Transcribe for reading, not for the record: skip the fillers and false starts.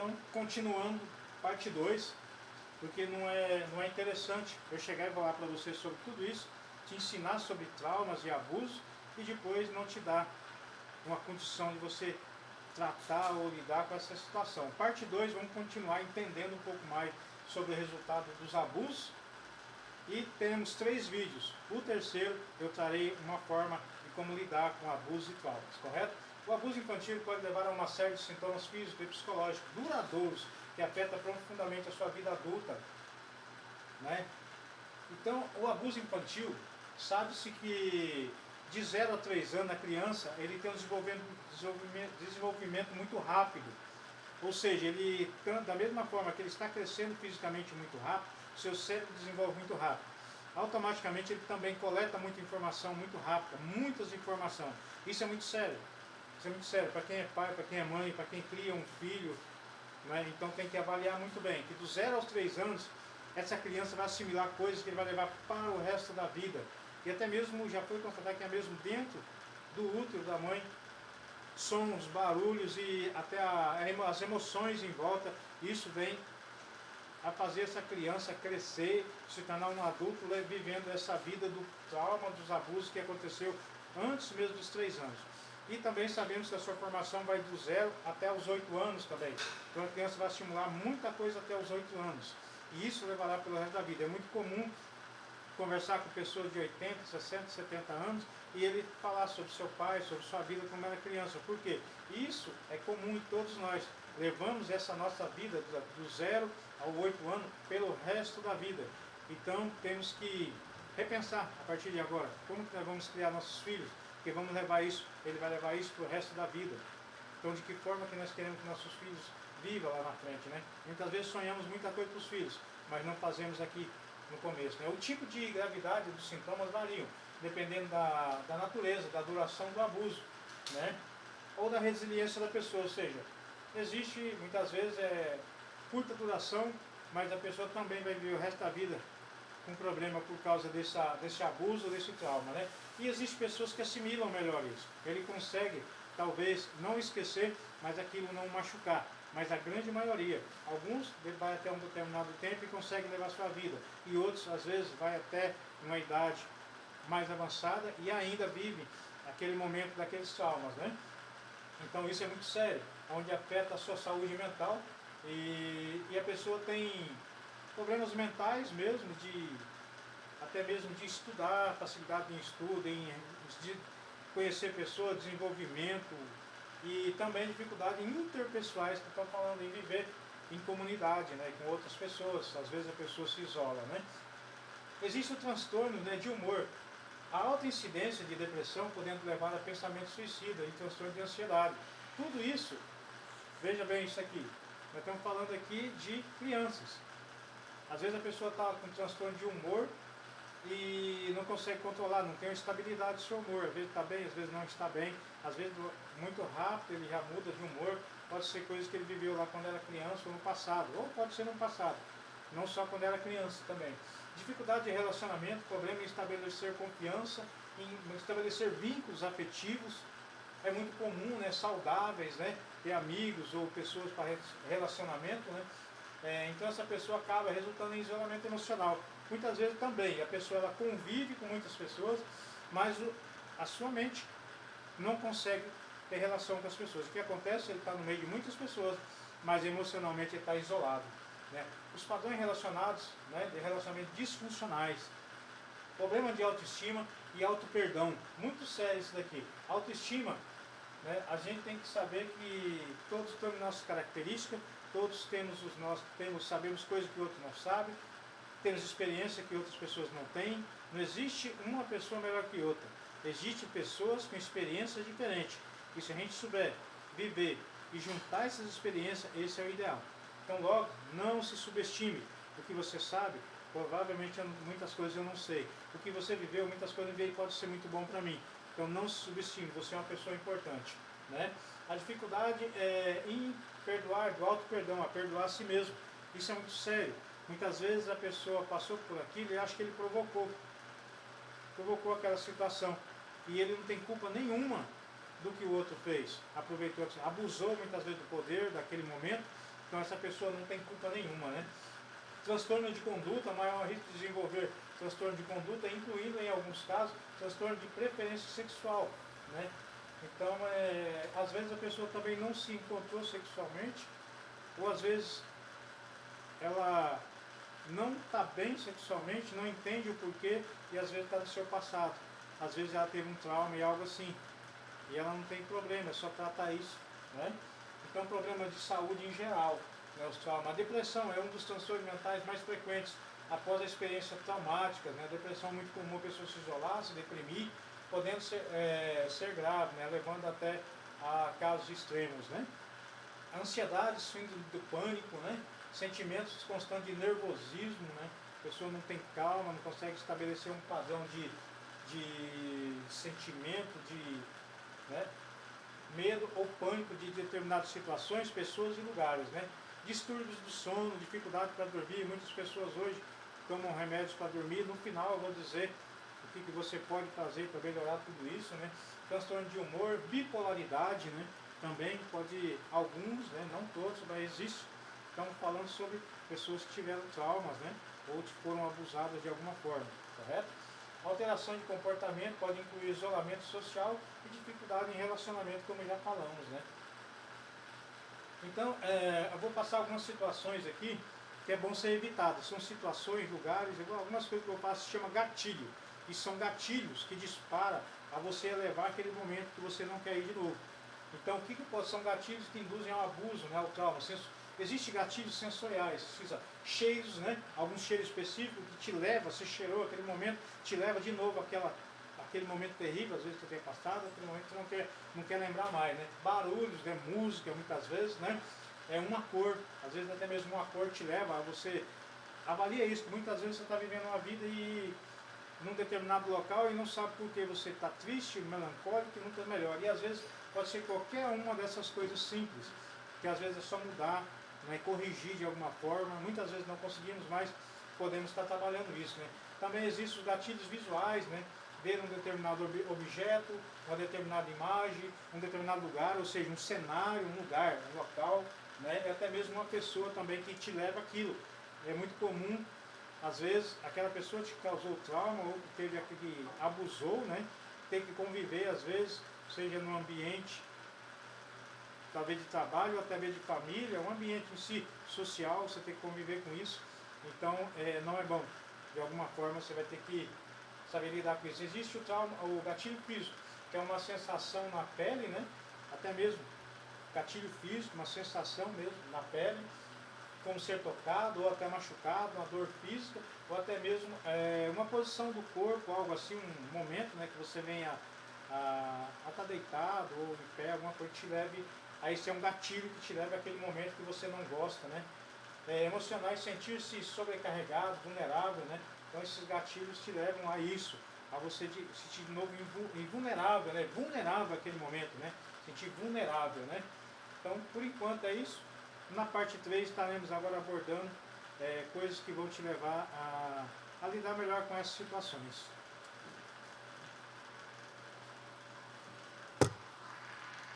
Então, continuando, parte 2, porque não é interessante eu chegar e falar para você sobre tudo isso, te ensinar sobre traumas e abusos e depois não te dar uma condição de você tratar ou lidar com essa situação. Parte 2, vamos continuar entendendo um pouco mais sobre o resultado dos abusos e temos 3 vídeos. O terceiro eu trarei uma forma de como lidar com abusos e traumas, correto? O abuso infantil pode levar a uma série de sintomas físicos e psicológicos duradouros que afetam profundamente a sua vida adulta, né? Então, o abuso infantil, sabe-se que de 0 a 3 anos a criança ele tem um desenvolvimento muito rápido. Ou seja, ele, da mesma forma que ele está crescendo fisicamente muito rápido, seu cérebro desenvolve muito rápido. Automaticamente ele também coleta muita informação muito rápida, muitas informações. Isso é muito sério. Isso é muito sério para quem é pai, para quem é mãe, para quem cria um filho, né? Então tem que avaliar muito bem que dos 0 aos 3 anos essa criança vai assimilar coisas que ele vai levar para o resto da vida. E até mesmo já foi constatado que é mesmo dentro do útero da mãe, sons, barulhos e até as emoções em volta, isso vem a fazer essa criança crescer, se tornar um adulto vivendo essa vida do trauma, dos abusos que aconteceu antes mesmo dos 3 anos. E também sabemos que a sua formação vai do 0 até os 8 anos também. Então a criança vai estimular muita coisa até os 8 anos. E isso levará pelo resto da vida. É muito comum conversar com pessoas de 80, 60, 70 anos e ele falar sobre seu pai, sobre sua vida quando era criança. Por quê? Isso é comum em todos nós. Levamos essa nossa vida do 0 ao 8 anos pelo resto da vida. Então temos que repensar a partir de agora como que nós vamos criar nossos filhos, porque vamos levar isso, ele vai levar isso para o resto da vida. Então de que forma que nós queremos que nossos filhos vivam lá na frente, né? Muitas vezes sonhamos muita coisa para os filhos, mas não fazemos aqui no começo, né? O tipo de gravidade dos sintomas variam, dependendo da natureza, da duração do abuso, né? Ou da resiliência da pessoa, ou seja, existe muitas vezes curta duração, mas a pessoa também vai viver o resto da vida com problema por causa desse abuso, desse trauma, né? E existem pessoas que assimilam melhor isso. Ele consegue, talvez, não esquecer, mas aquilo não machucar. Mas a grande maioria, alguns vai até um determinado tempo e conseguem levar a sua vida. E outros, às vezes, vai até uma idade mais avançada e ainda vive aquele momento daqueles traumas, né? Então isso é muito sério, onde afeta a sua saúde mental e a pessoa tem problemas mentais mesmo, até mesmo de estudar, facilidade em estudo, de conhecer pessoas, desenvolvimento e também dificuldades interpessoais que estão falando em viver em comunidade, né, com outras pessoas. Às vezes a pessoa se isola, né? Existe o transtorno, né, de humor, a alta incidência de depressão podendo levar a pensamento suicida e transtorno de ansiedade. Tudo isso, veja bem isso aqui, nós estamos falando aqui de crianças. Às vezes a pessoa está com transtorno de humor e não consegue controlar, não tem uma estabilidade do seu humor. Às vezes está bem, às vezes não está bem, às vezes muito rápido ele já muda de humor. Pode ser coisas que ele viveu lá quando era criança ou no passado, ou pode ser no passado, não só quando era criança também. Dificuldade de relacionamento, problema em estabelecer confiança, em estabelecer vínculos afetivos. É muito comum, né, saudáveis, né, ter amigos ou pessoas para relacionamento, né? Então essa pessoa acaba resultando em isolamento emocional. Muitas vezes também a pessoa ela convive com muitas pessoas, mas a sua mente não consegue ter relação com as pessoas. O que acontece? Ele está no meio de muitas pessoas, mas emocionalmente ele está isolado, né? Os padrões relacionados, né, de relacionamento disfuncionais, problema de autoestima e auto-perdão, muito sério isso daqui. Autoestima, né, a gente tem que saber que todos temos nossas características, todos sabemos coisas que o outro não sabe, temos experiência que outras pessoas não têm. Não existe uma pessoa melhor que outra, existem pessoas com experiências diferentes, e se a gente souber viver e juntar essas experiências, esse é o ideal. Então logo, não se subestime. O que você sabe, provavelmente muitas coisas eu não sei. O que você viveu, muitas coisas eu vivei, pode ser muito bom para mim. Então não se subestime, você é uma pessoa importante, né? A dificuldade é em perdoar, do auto-perdão, a perdoar a si mesmo. Isso é muito sério. Muitas vezes a pessoa passou por aquilo e acha que ele provocou aquela situação. E ele não tem culpa nenhuma do que o outro fez. Aproveitou, abusou muitas vezes do poder daquele momento Então essa pessoa não tem culpa nenhuma, né? Transtorno de conduta, maior risco de desenvolver transtorno de conduta, incluindo em alguns casos transtorno de preferência sexual, né? Então, às vezes a pessoa também não se encontrou sexualmente, ou às vezes ela não está bem sexualmente, não entende o porquê, e às vezes está no seu passado. Às vezes ela teve um trauma e algo assim, e ela não tem problema, é só tratar isso, né? Então, problema de saúde em geral, né, os traumas. A depressão é um dos transtornos mentais mais frequentes após a experiência traumática, né? A depressão é muito comum a pessoa se isolar, se deprimir, podendo ser grave, né? Levando até a casos extremos, né? A ansiedade, síndrome do pânico, né? Sentimentos constantes de nervosismo, né? A pessoa não tem calma, não consegue estabelecer um padrão de sentimento, né? Medo ou pânico de determinadas situações, pessoas e lugares, né? Distúrbios do sono, dificuldade para dormir. Muitas pessoas hoje tomam remédios para dormir. No final eu vou dizer o que você pode fazer para melhorar tudo isso, né? Transtorno de humor, bipolaridade, né? Também pode, alguns, né? Não todos, mas existe. Estamos falando sobre pessoas que tiveram traumas, né? Ou que foram abusadas de alguma forma, correto? Alteração de comportamento pode incluir isolamento social e dificuldade em relacionamento, como já falamos, né? Então, eu vou passar algumas situações aqui que é bom ser evitadas. São situações, lugares, algumas coisas que eu faço se chama gatilho. E são gatilhos que disparam a você levar aquele momento que você não quer ir de novo. Então, o que são gatilhos que induzem ao abuso, né, ao trauma? Existem gatilhos sensoriais, cheiros, né? Algum cheiro específico que te leva, você cheirou aquele momento, te leva de novo aquele momento terrível, às vezes que você tem passado, aquele momento que você não quer lembrar mais, né? Barulhos, né? Música, muitas vezes, né? Uma cor, às vezes até mesmo uma cor te leva a você, avalia isso, que muitas vezes você está vivendo uma vida e num determinado local e não sabe por que você está triste, melancólico e nunca melhor. E às vezes pode ser qualquer uma dessas coisas simples, que às vezes é só mudar, né, corrigir de alguma forma. Muitas vezes não conseguimos, mas podemos estar trabalhando isso, né? Também existem os gatilhos visuais, né? Ver um determinado objeto, uma determinada imagem, um determinado lugar, ou seja, um cenário, um lugar, um local, né? E até mesmo uma pessoa também que te leva aquilo. É muito comum, às vezes, aquela pessoa te causou trauma ou que abusou, né? Tem que conviver, às vezes, seja no ambiente talvez de trabalho, ou até mesmo de família, um ambiente em si social, você tem que conviver com isso. Então, não é bom. De alguma forma, você vai ter que saber lidar com isso. Existe o trauma, o gatilho físico, que é uma sensação na pele, né? Até mesmo gatilho físico, uma sensação mesmo na pele, como ser tocado, ou até machucado, uma dor física, ou até mesmo uma posição do corpo, algo assim, um momento, né, que você venha a estar deitado ou em pé, alguma coisa que te leve. Aí isso é um gatilho que te leva àquele momento que você não gosta, né? Emocionais, sentir-se sobrecarregado, vulnerável, né? Então esses gatilhos te levam a isso, a você se sentir de novo invulnerável, né? Vulnerável àquele momento, né? Sentir vulnerável, né? Então, por enquanto é isso. Na parte 3 estaremos agora abordando coisas que vão te levar a lidar melhor com essas situações.